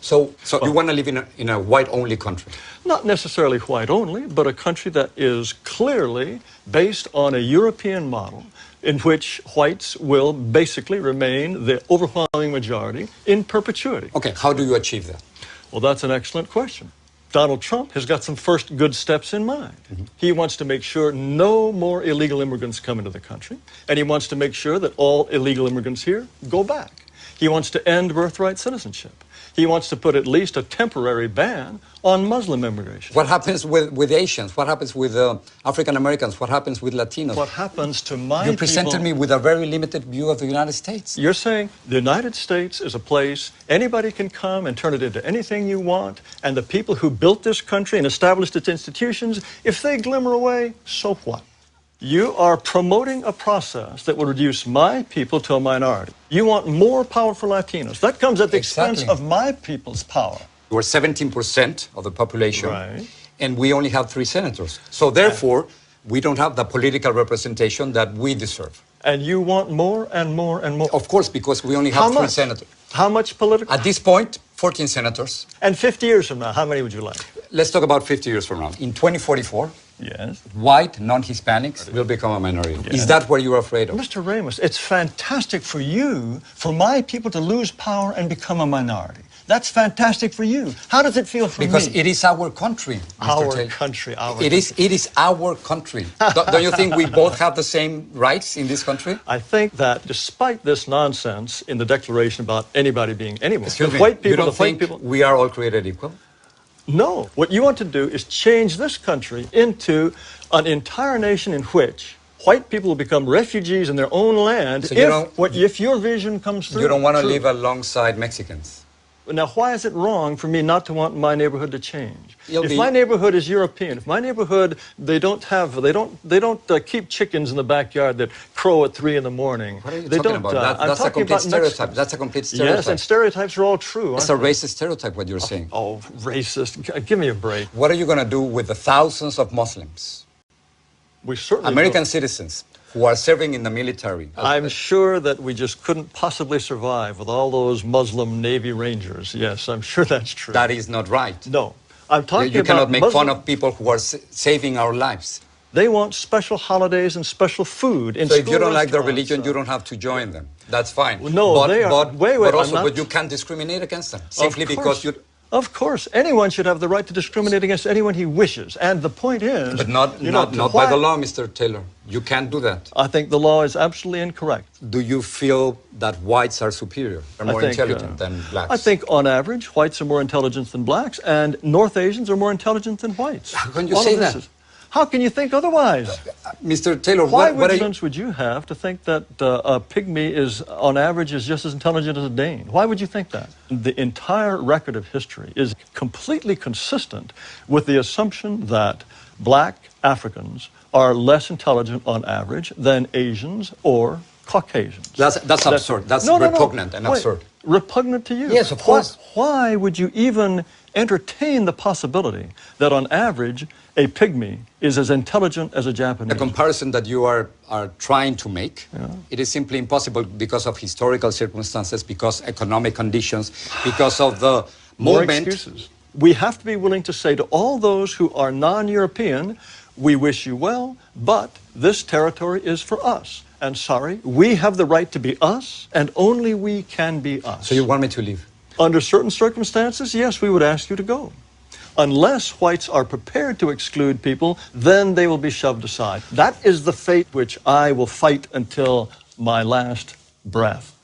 So you want to live in a white-only country? Not necessarily white-only, but a country that is clearly based on a European model in which whites will basically remain the overwhelming majority in perpetuity. Okay, how do you achieve that? Well, that's an excellent question. Donald Trump has got some first good steps in mind. He wants to make sure no more illegal immigrants come into the country, and he wants to make sure that all illegal immigrants here go back. He wants to end birthright citizenship. He wants to put at least a temporary ban on Muslim immigration. What happens with Asians? What happens with African Americans? What happens with Latinos? What happens to my people? You presented me with a very limited view of the United States. You're saying the United States is a place anybody can come and turn it into anything you want, and the people who built this country and established its institutions, if they glimmer away, so what? You are promoting a process that will reduce my people to a minority. You want more power for Latinos. That comes at the expense of my people's power. We're 17% of the population, right, and we only have 3 senators. So therefore, we don't have the political representation that we deserve. And you want more and more and more? Of course, because we only have 3 senators. How much political? At this point, 14 senators. And 50 years from now, how many would you like? Let's talk about 50 years from now. In 2044, yes, white non-Hispanics will become a minority. Yes. Is that what you're afraid of? Mr. Ramos, it's fantastic for you, for my people to lose power and become a minority. That's fantastic for you. How does it feel for me? Because it is our country, Mr. Our Taylor. country, our It is our country. Don't you think we both have the same rights in this country? I think that despite this nonsense in the Declaration about anybody being anyone, Excuse me, white people, you don't the white think people... we are all created equal? No. What you want to do is change this country into an entire nation in which white people will become refugees in their own land So if your vision comes through. You don't want to live alongside Mexicans? Now, why is it wrong for me not to want my neighborhood to change? If my neighborhood is European, if my neighborhood, they don't keep chickens in the backyard that crow at 3 in the morning. What are you talking about? That's a complete stereotype. That's a complete stereotype. Yes, and stereotypes are all true. It's a racist stereotype, what you're saying. Oh, racist. Give me a break. What are you going to do with the thousands of Muslims? We certainly American citizens who are serving in the military. I'm sure that we just couldn't possibly survive with all those Muslim Navy Rangers. Yes, I'm sure that's true. That is not right. No. I'm talking about You cannot make fun of people who are saving our lives. They want special holidays and special food in So if you don't like their religion, you don't have to join them. That's fine. Well, no, they are. But you can't discriminate against them simply because you. Of course, anyone should have the right to discriminate against anyone he wishes. And the point is... But not by the law, Mr. Taylor. You can't do that. I think the law is absolutely incorrect. Do you feel that whites are superior, are more intelligent than blacks? I think, on average, whites are more intelligent than blacks, and North Asians are more intelligent than whites. How can you say that? How can you think otherwise? Mr. Taylor, what evidence would you have to think that a pygmy is, on average, is just as intelligent as a Dane? Why would you think that? The entire record of history is completely consistent with the assumption that black Africans are less intelligent on average than Asians or Caucasians. That's absurd. That's repugnant and absurd. Repugnant to you? Yes, of course. Why would you even entertain the possibility that on average a pygmy is as intelligent as a Japanese? The comparison that you are trying to make, it is simply impossible because of historical circumstances, because economic conditions, because of the movement. More excuses. We have to be willing to say to all those who are non-European, we wish you well, but this territory is for us. And sorry, we have the right to be us, and only we can be us. So you want me to leave? Under certain circumstances, yes, we would ask you to go. Unless whites are prepared to exclude people, then they will be shoved aside. That is the fate which I will fight until my last breath.